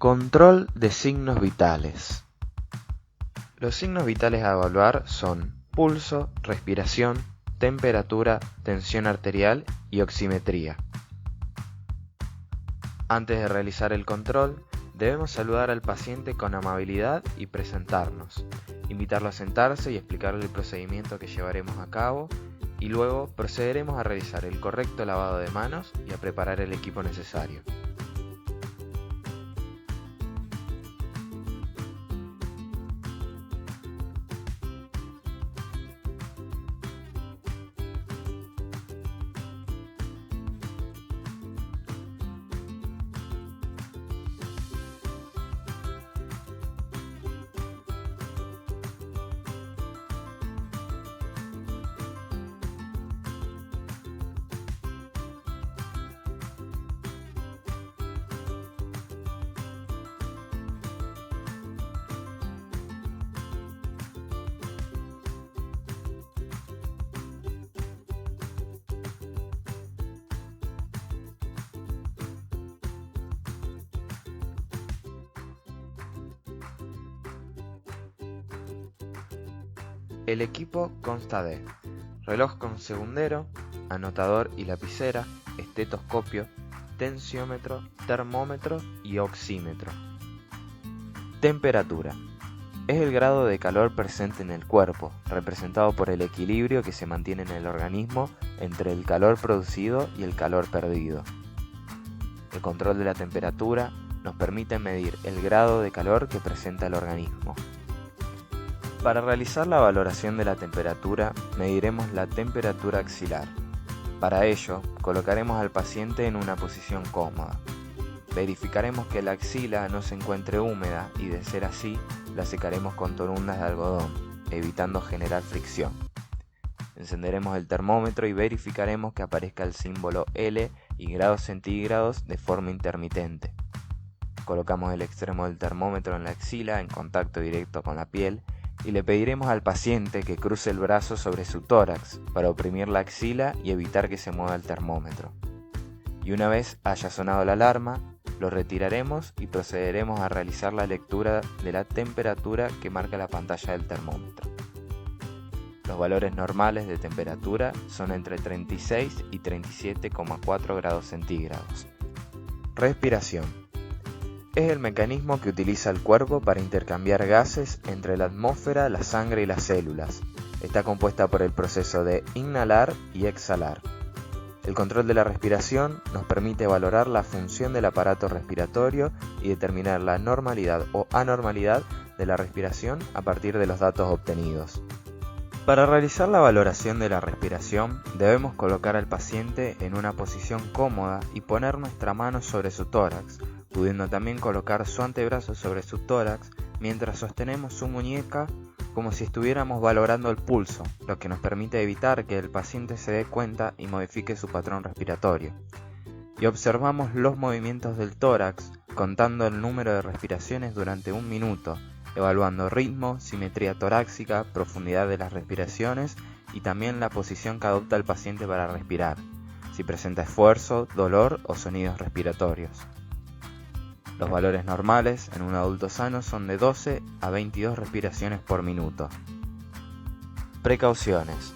Control de signos vitales. Los signos vitales a evaluar son pulso, respiración, temperatura, tensión arterial y oximetría. Antes de realizar el control, debemos saludar al paciente con amabilidad y presentarnos, invitarlo a sentarse y explicarle el procedimiento que llevaremos a cabo, y luego procederemos a realizar el correcto lavado de manos y a preparar el equipo necesario. El equipo consta de reloj con segundero, anotador y lapicera, estetoscopio, tensiómetro, termómetro y oxímetro. Temperatura. Es el grado de calor presente en el cuerpo, representado por el equilibrio que se mantiene en el organismo entre el calor producido y el calor perdido. El control de la temperatura nos permite medir el grado de calor que presenta el organismo. Para realizar la valoración de la temperatura, mediremos la temperatura axilar. Para ello, colocaremos al paciente en una posición cómoda. Verificaremos que la axila no se encuentre húmeda y, de ser así, la secaremos con torundas de algodón, evitando generar fricción. Encenderemos el termómetro y verificaremos que aparezca el símbolo L y grados centígrados de forma intermitente. Colocamos el extremo del termómetro en la axila en contacto directo con la piel y le pediremos al paciente que cruce el brazo sobre su tórax para oprimir la axila y evitar que se mueva el termómetro. Y una vez haya sonado la alarma, lo retiraremos y procederemos a realizar la lectura de la temperatura que marca la pantalla del termómetro. Los valores normales de temperatura son entre 36 y 37,4 grados centígrados. Respiración. Es el mecanismo que utiliza el cuerpo para intercambiar gases entre la atmósfera, la sangre y las células. Está compuesta por el proceso de inhalar y exhalar. El control de la respiración nos permite valorar la función del aparato respiratorio y determinar la normalidad o anormalidad de la respiración a partir de los datos obtenidos. Para realizar la valoración de la respiración, debemos colocar al paciente en una posición cómoda y poner nuestra mano sobre su tórax, pudiendo también colocar su antebrazo sobre su tórax mientras sostenemos su muñeca como si estuviéramos valorando el pulso, lo que nos permite evitar que el paciente se dé cuenta y modifique su patrón respiratorio. Y observamos los movimientos del tórax, contando el número de respiraciones durante 1 minuto, evaluando ritmo, simetría torácica, profundidad de las respiraciones y también la posición que adopta el paciente para respirar, si presenta esfuerzo, dolor o sonidos respiratorios. Los valores normales en un adulto sano son de 12 a 22 respiraciones por minuto. Precauciones.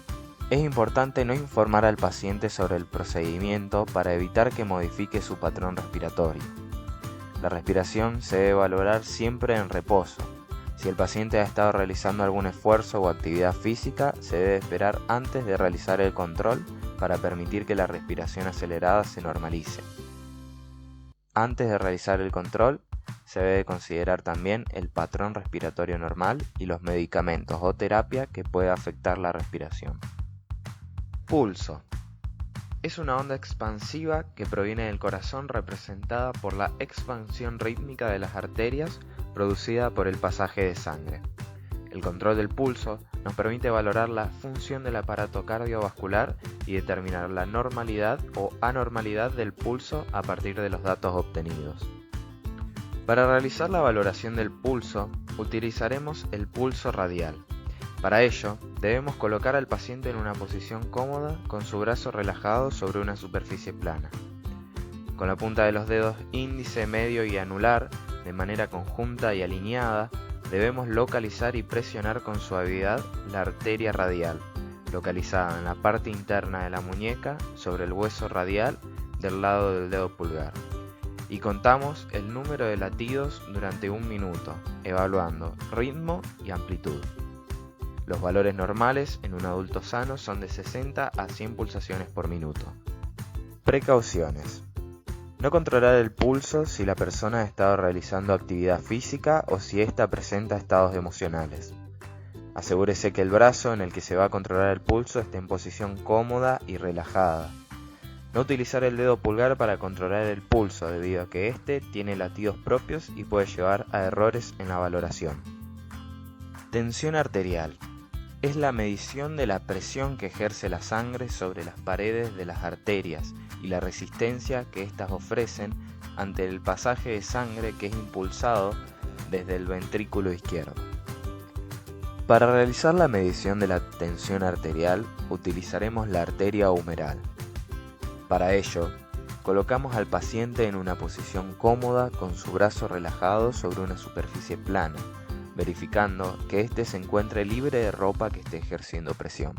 Es importante no informar al paciente sobre el procedimiento para evitar que modifique su patrón respiratorio. La respiración se debe valorar siempre en reposo. Si el paciente ha estado realizando algún esfuerzo o actividad física, se debe esperar antes de realizar el control para permitir que la respiración acelerada se normalice. Antes de realizar el control, se debe considerar también el patrón respiratorio normal y los medicamentos o terapia que pueda afectar la respiración. Pulso. Es una onda expansiva que proviene del corazón representada por la expansión rítmica de las arterias producida por el pasaje de sangre. El control del pulso nos permite valorar la función del aparato cardiovascular y determinar la normalidad o anormalidad del pulso a partir de los datos obtenidos. Para realizar la valoración del pulso, utilizaremos el pulso radial. Para ello, debemos colocar al paciente en una posición cómoda con su brazo relajado sobre una superficie plana. Con la punta de los dedos índice, medio y anular, de manera conjunta y alineada, debemos localizar y presionar con suavidad la arteria radial, localizada en la parte interna de la muñeca sobre el hueso radial del lado del dedo pulgar. Y contamos el número de latidos durante 1 minuto, evaluando ritmo y amplitud. Los valores normales en un adulto sano son de 60 a 100 pulsaciones por minuto. Precauciones. No controlar el pulso si la persona ha estado realizando actividad física o si ésta presenta estados emocionales. Asegúrese que el brazo en el que se va a controlar el pulso esté en posición cómoda y relajada. No utilizar el dedo pulgar para controlar el pulso debido a que éste tiene latidos propios y puede llevar a errores en la valoración. Tensión arterial. Es la medición de la presión que ejerce la sangre sobre las paredes de las arterias y la resistencia que éstas ofrecen ante el pasaje de sangre que es impulsado desde el ventrículo izquierdo. Para realizar la medición de la tensión arterial utilizaremos la arteria humeral. Para ello, colocamos al paciente en una posición cómoda con su brazo relajado sobre una superficie plana, verificando que éste se encuentre libre de ropa que esté ejerciendo presión.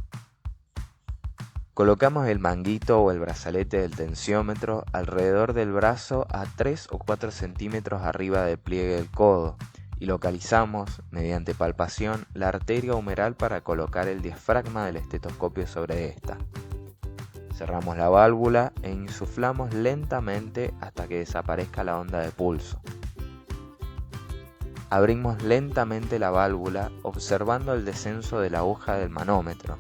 Colocamos el manguito o el brazalete del tensiómetro alrededor del brazo a 3 o 4 centímetros arriba del pliegue del codo y localizamos, mediante palpación, la arteria humeral para colocar el diafragma del estetoscopio sobre esta. Cerramos la válvula e insuflamos lentamente hasta que desaparezca la onda de pulso. Abrimos lentamente la válvula observando el descenso de la aguja del manómetro,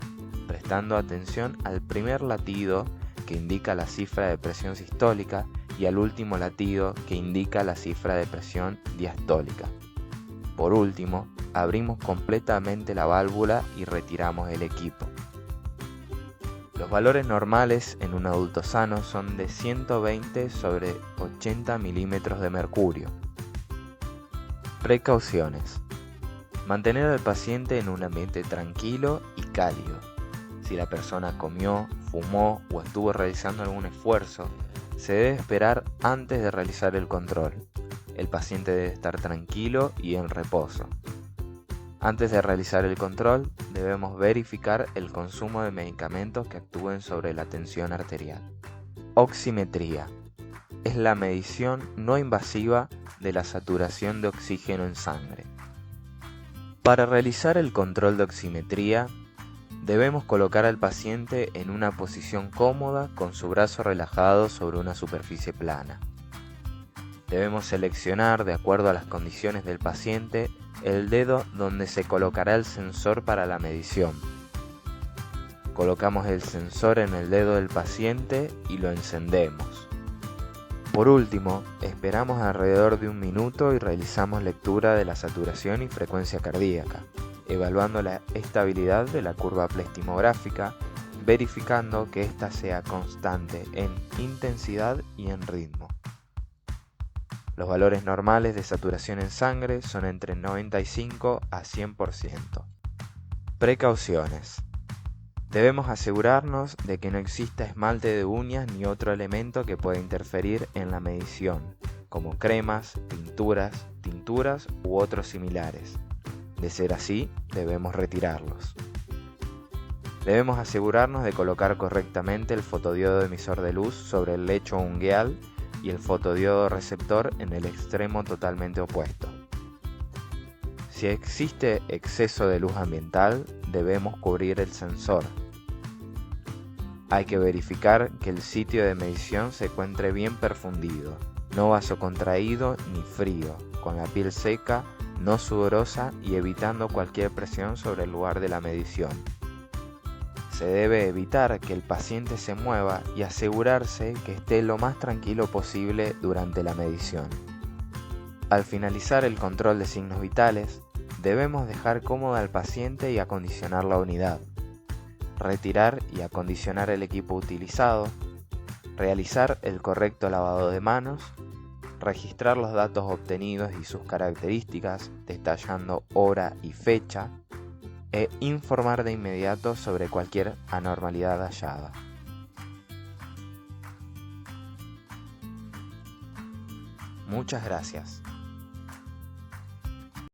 prestando atención al primer latido que indica la cifra de presión sistólica y al último latido que indica la cifra de presión diastólica. Por último, abrimos completamente la válvula y retiramos el equipo. Los valores normales en un adulto sano son de 120 sobre 80 milímetros de mercurio. Precauciones. Mantener al paciente en un ambiente tranquilo y cálido. Si la persona comió, fumó o estuvo realizando algún esfuerzo, se debe esperar antes de realizar el control. El paciente debe estar tranquilo y en reposo. Antes de realizar el control, debemos verificar el consumo de medicamentos que actúen sobre la tensión arterial. Oximetría. Es la medición no invasiva de la saturación de oxígeno en sangre. Para realizar el control de oximetría, debemos colocar al paciente en una posición cómoda con su brazo relajado sobre una superficie plana. Debemos seleccionar, de acuerdo a las condiciones del paciente, el dedo donde se colocará el sensor para la medición. Colocamos el sensor en el dedo del paciente y lo encendemos. Por último, esperamos alrededor de 1 minuto y realizamos lectura de la saturación y frecuencia cardíaca, evaluando la estabilidad de la curva plextimográfica, verificando que ésta sea constante en intensidad y en ritmo. Los valores normales de saturación en sangre son entre 95 a 100%. Precauciones. Debemos asegurarnos de que no exista esmalte de uñas ni otro elemento que pueda interferir en la medición, como cremas, pinturas, tinturas u otros similares. De ser así, debemos retirarlos. Debemos asegurarnos de colocar correctamente el fotodiodo emisor de luz sobre el lecho ungueal y el fotodiodo receptor en el extremo totalmente opuesto. Si existe exceso de luz ambiental, debemos cubrir el sensor. Hay que verificar que el sitio de medición se encuentre bien perfundido, no vasocontraído ni frío, con la piel seca, no sudorosa y evitando cualquier presión sobre el lugar de la medición. Se debe evitar que el paciente se mueva y asegurarse que esté lo más tranquilo posible durante la medición. Al finalizar el control de signos vitales, debemos dejar cómodo al paciente y acondicionar la unidad, retirar y acondicionar el equipo utilizado, realizar el correcto lavado de manos, registrar los datos obtenidos y sus características, detallando hora y fecha, e informar de inmediato sobre cualquier anormalidad hallada. Muchas gracias.